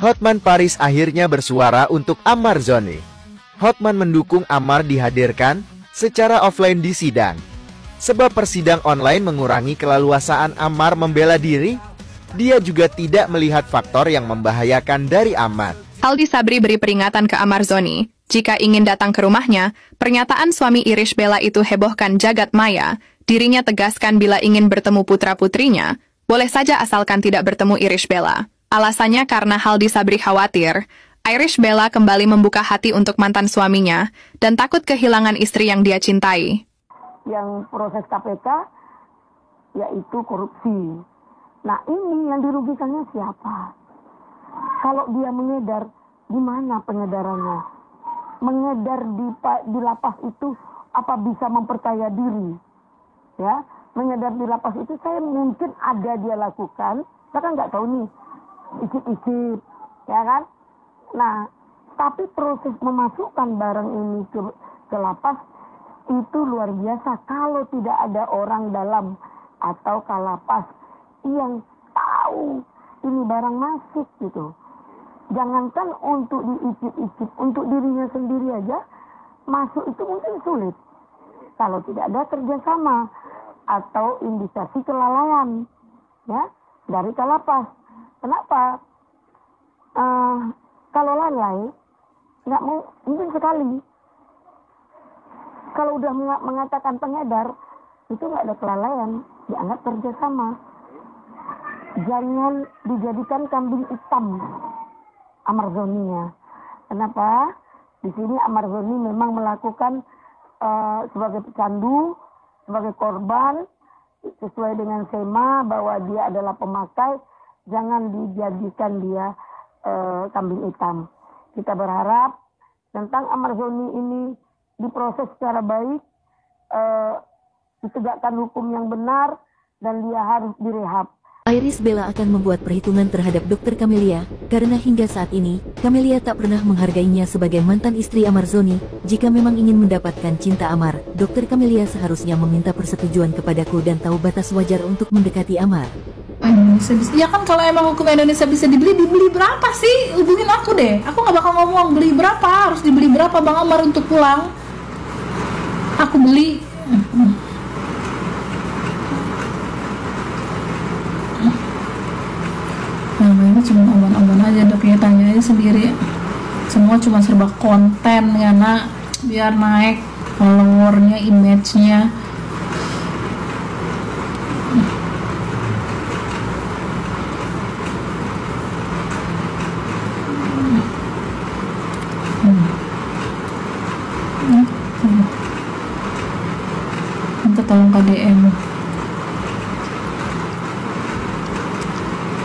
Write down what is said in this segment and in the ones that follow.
Hotman Paris akhirnya bersuara untuk Ammar Zoni. Hotman mendukung Ammar dihadirkan secara offline di sidang. Sebab persidang online mengurangi keleluasaan Ammar membela diri, dia juga tidak melihat faktor yang membahayakan dari Ammar. Aldi Sabri beri peringatan ke Ammar Zoni, jika ingin datang ke rumahnya, pernyataan suami Irish Bella itu hebohkan jagat maya. Dirinya tegaskan bila ingin bertemu putra-putrinya, boleh saja asalkan tidak bertemu Irish Bella. Alasannya karena Aldi Sabri khawatir, Irish Bella kembali membuka hati untuk mantan suaminya, dan takut kehilangan istri yang dia cintai. Yang proses KPK, yaitu korupsi. Nah ini yang dirugikannya siapa? Kalau dia mengedar, di mana pengedarannya? Mengedar di lapas itu apa bisa mempercaya diri? Ya, mengedar di lapas itu saya mungkin ada dia lakukan, saya kan nggak tahu nih, icip-icip, ya kan? Nah, tapi proses memasukkan barang ini ke lapas itu luar biasa. Kalau tidak ada orang dalam atau kalapas yang tahu ini barang masuk gitu. Jangankan untuk diicip-icip, untuk dirinya sendiri aja masuk itu mungkin sulit. Kalau tidak ada kerjasama atau indikasi kelalaian, ya, dari kalapas. Kenapa? Kalau lalai, nggak mau, mungkin sekali. Kalau udah mengatakan pengedar, itu nggak ada kelalaian, dianggap kerjasama. Jangan dijadikan kambing hitam Ammar Zoninya. Kenapa? Di sini Ammar Zoni memang melakukan sebagai pecandu, sebagai korban, sesuai dengan SEMA bahwa dia adalah pemakai, jangan dijadikan dia kambing hitam. Kita berharap tentang Ammar Zoni ini diproses secara baik, ditegakkan hukum yang benar, dan dia harus direhab. Irish Bella akan membuat perhitungan terhadap Dr. Camelia, karena hingga saat ini, Camelia tak pernah menghargainya sebagai mantan istri Ammar Zoni. Jika memang ingin mendapatkan cinta Ammar, Dr. Camelia seharusnya meminta persetujuan kepadaku dan tahu batas wajar untuk mendekati Ammar. Ya kan kalau emang hukum Indonesia bisa dibeli berapa sih? Hubungin aku deh. Aku nggak bakal ngomong beli berapa, harus dibeli berapa Bang Ammar untuk pulang. Aku beli. Nah, ini cuma omongan aja, Dok, ya, tanya aja sendiri. Semua cuma serba konten ya nak, biar naik followernya, image-nya. Minta tolong KDM.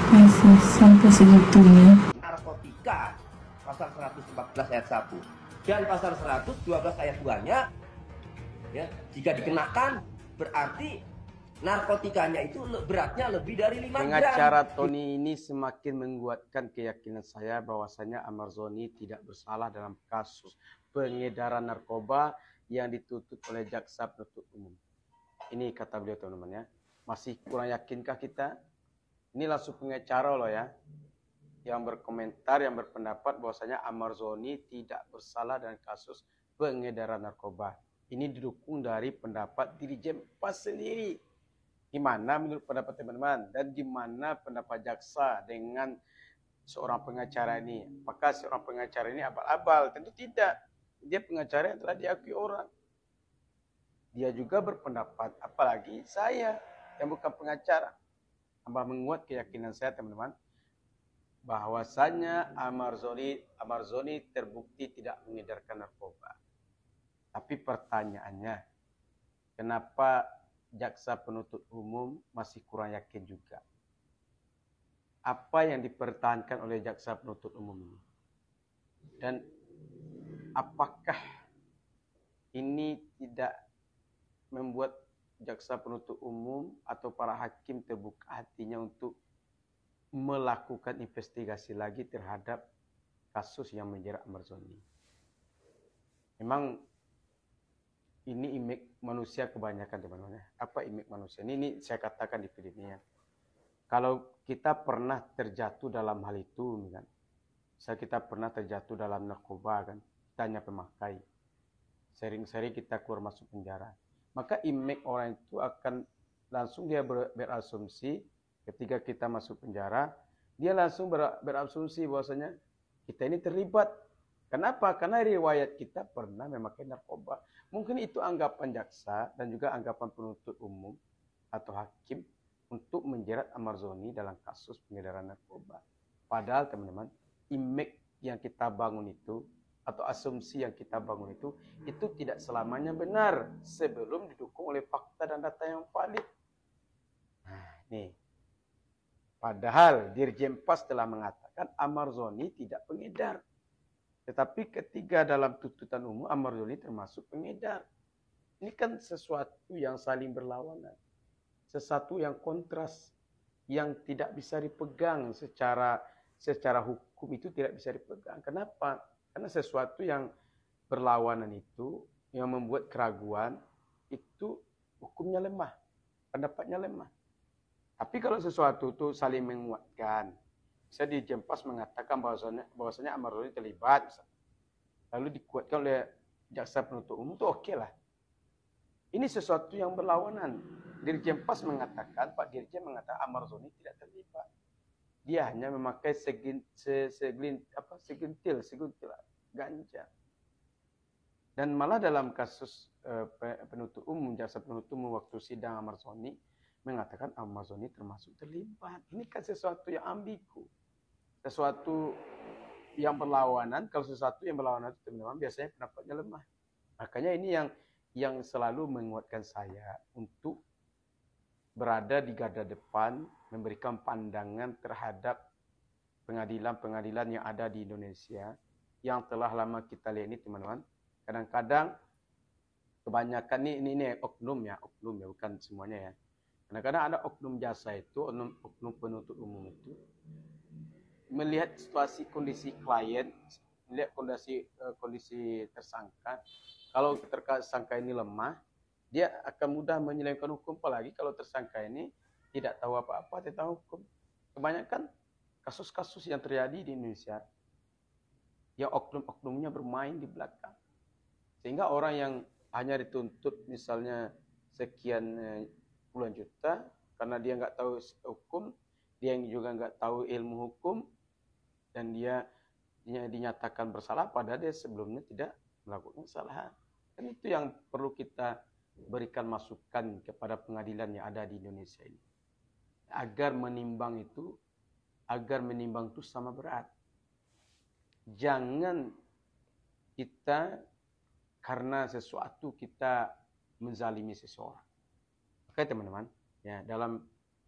Masih sampai segitunya. Narkotika pasal 114 ayat 1 dan pasal 112 ayat 2-nya, ya, jika dikenakan berarti narkotikanya itu beratnya lebih dari 5 gram. Pengacara Tony ini semakin menguatkan keyakinan saya bahwasanya Ammar Zoni tidak bersalah dalam kasus pengedaran narkoba yang dituntut oleh jaksa penuntut umum. Ini kata beliau, teman-teman, ya. Masih kurang yakinkah kita? Ini langsung pengacara loh, ya, yang berkomentar, yang berpendapat bahwasanya Ammar Zoni tidak bersalah dalam kasus pengedaran narkoba. Ini didukung dari pendapat Dirjen PAS sendiri. Gimana menurut pendapat teman-teman? Dan gimana pendapat jaksa dengan seorang pengacara ini? Apakah seorang pengacara ini abal-abal? Tentu tidak. Dia pengacara yang telah diakui orang. Dia juga berpendapat, apalagi saya yang bukan pengacara. Tambah menguat keyakinan saya, teman-teman, bahwasanya Ammar Zoni terbukti tidak mengedarkan narkoba. Tapi pertanyaannya, kenapa jaksa penuntut umum masih kurang yakin juga? Apa yang dipertahankan oleh jaksa penuntut umum ini? Dan apakah ini tidak membuat jaksa penuntut umum atau para hakim terbuka hatinya untuk melakukan investigasi lagi terhadap kasus yang menjerat Ammar Zoni? Memang ini image manusia kebanyakan, teman-teman. Apa image manusia? Ini saya katakan di video ini, ya. Kalau kita pernah terjatuh dalam hal itu, kan, Saya kita pernah terjatuh dalam narkoba kan, kita hanya pemakai. Sering-sering kita keluar masuk penjara. Maka image orang itu akan langsung dia berasumsi ketika kita masuk penjara, dia langsung berasumsi bahwasanya kita ini terlibat. Kenapa? Karena riwayat kita pernah memakai narkoba. Mungkin itu anggapan jaksa dan juga anggapan penuntut umum atau hakim untuk menjerat Amarzoni dalam kasus pengedaran narkoba. Padahal teman-teman, image yang kita bangun itu atau asumsi yang kita bangun itu tidak selamanya benar sebelum didukung oleh fakta dan data yang valid. Nah, nih. Padahal Dirjen Pas telah mengatakan Amarzoni tidak pengedar. Tetapi ketika dalam tuntutan umum Amarzoni termasuk pengedar. Ini kan sesuatu yang saling berlawanan. Sesuatu yang kontras, yang tidak bisa dipegang secara hukum itu tidak bisa dipegang. Kenapa? Karena sesuatu yang berlawanan itu, yang membuat keraguan, itu hukumnya lemah, pendapatnya lemah. Tapi kalau sesuatu itu saling menguatkan, bisa Dirjen Pas mengatakan bahwasanya Amarzoni terlibat, lalu dikuatkan oleh jaksa penuntut umum, itu oke lah. Ini sesuatu yang berlawanan. Dirjen Pas mengatakan, Pak Dirjen mengatakan Amarzoni tidak terlibat. Dia hanya memakai segentil ganja. Dan malah dalam kasus penuntut umum, jaksa penuntut umum waktu sidang Amarzoni mengatakan Amarzoni termasuk terlibat. Ini kan sesuatu yang ambigu. Sesuatu yang berlawanan. Kalau sesuatu yang berlawanan itu teman-teman biasanya pendapatnya lemah. Makanya ini yang selalu menguatkan saya untuk berada di garda depan, memberikan pandangan terhadap pengadilan-pengadilan yang ada di Indonesia yang telah lama kita lihat ini teman-teman. Kadang-kadang kebanyakan ini oknum ya, bukan semuanya ya. Kadang-kadang ada oknum jasa itu, oknum penuntut umum itu melihat situasi kondisi klien, melihat kondisi tersangka. Kalau tersangka ini lemah, dia akan mudah menyelewengkan hukum, apalagi kalau tersangka ini tidak tahu apa-apa tentang hukum. Kebanyakan kasus-kasus yang terjadi di Indonesia, yang oknum-oknumnya bermain di belakang. Sehingga orang yang hanya dituntut misalnya sekian puluhan juta, karena dia nggak tahu hukum, dia juga nggak tahu ilmu hukum, dan dia dinyatakan bersalah, padahal dia sebelumnya tidak melakukan kesalahan. Dan itu yang perlu kita berikan masukan kepada pengadilan yang ada di Indonesia ini. Agar menimbang itu sama berat. Jangan kita karena sesuatu kita menzalimi seseorang. Oke teman-teman, ya dalam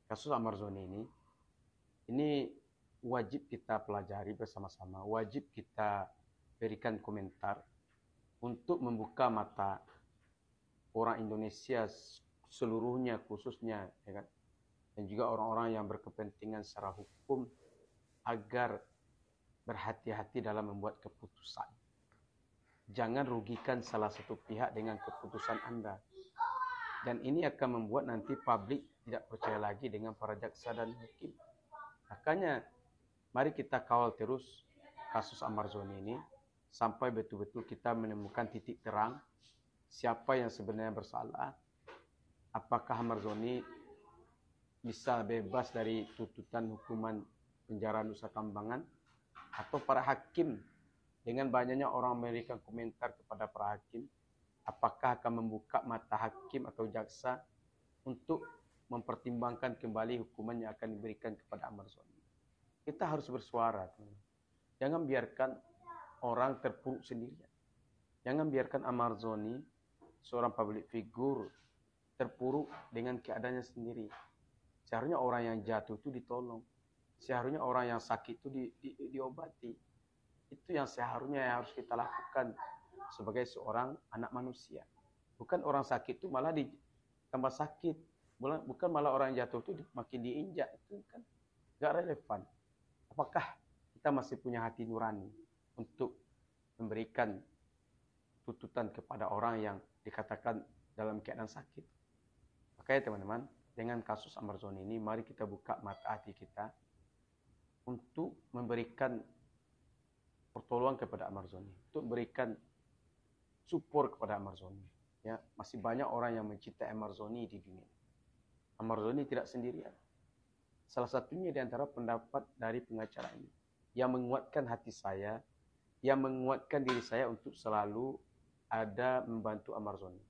kasus Amarzoni ini wajib kita pelajari bersama-sama, wajib kita berikan komentar untuk membuka mata orang Indonesia seluruhnya, khususnya ya kan, dan juga orang-orang yang berkepentingan secara hukum agar berhati-hati dalam membuat keputusan. Jangan rugikan salah satu pihak dengan keputusan Anda. Dan ini akan membuat nanti publik tidak percaya lagi dengan para jaksa dan hakim. Makanya mari kita kawal terus kasus Amarzoni ini sampai betul-betul kita menemukan titik terang siapa yang sebenarnya bersalah. Apakah Amarzoni bisa bebas dari tuntutan hukuman penjara Nusa Kambangan, atau para hakim dengan banyaknya orang memberikan komentar kepada para hakim, apakah akan membuka mata hakim atau jaksa untuk mempertimbangkan kembali hukuman yang akan diberikan kepada Amarzoni. Kita harus bersuara, teman. Jangan biarkan orang terpuruk sendirian. Jangan biarkan Amarzoni, seorang public figure, terpuruk dengan keadaannya sendiri. Seharusnya orang yang jatuh itu ditolong. Seharusnya orang yang sakit itu diobati. Itu yang seharusnya yang harus kita lakukan sebagai seorang anak manusia. Bukan orang sakit itu malah ditambah sakit. Bukan malah orang jatuh itu makin diinjak. Itu kan gak relevan. Apakah kita masih punya hati nurani untuk memberikan tuntutan kepada orang yang dikatakan dalam keadaan sakit? Makanya teman-teman, dengan kasus Amarzoni ini, mari kita buka mata hati kita untuk memberikan pertolongan kepada Amarzoni, untuk berikan support kepada Amarzoni. Ya, masih banyak orang yang mencintai Amarzoni di dunia. Amarzoni tidak sendirian. Salah satunya di antara pendapat dari pengacara ini yang menguatkan hati saya, yang menguatkan diri saya untuk selalu ada membantu Amarzoni.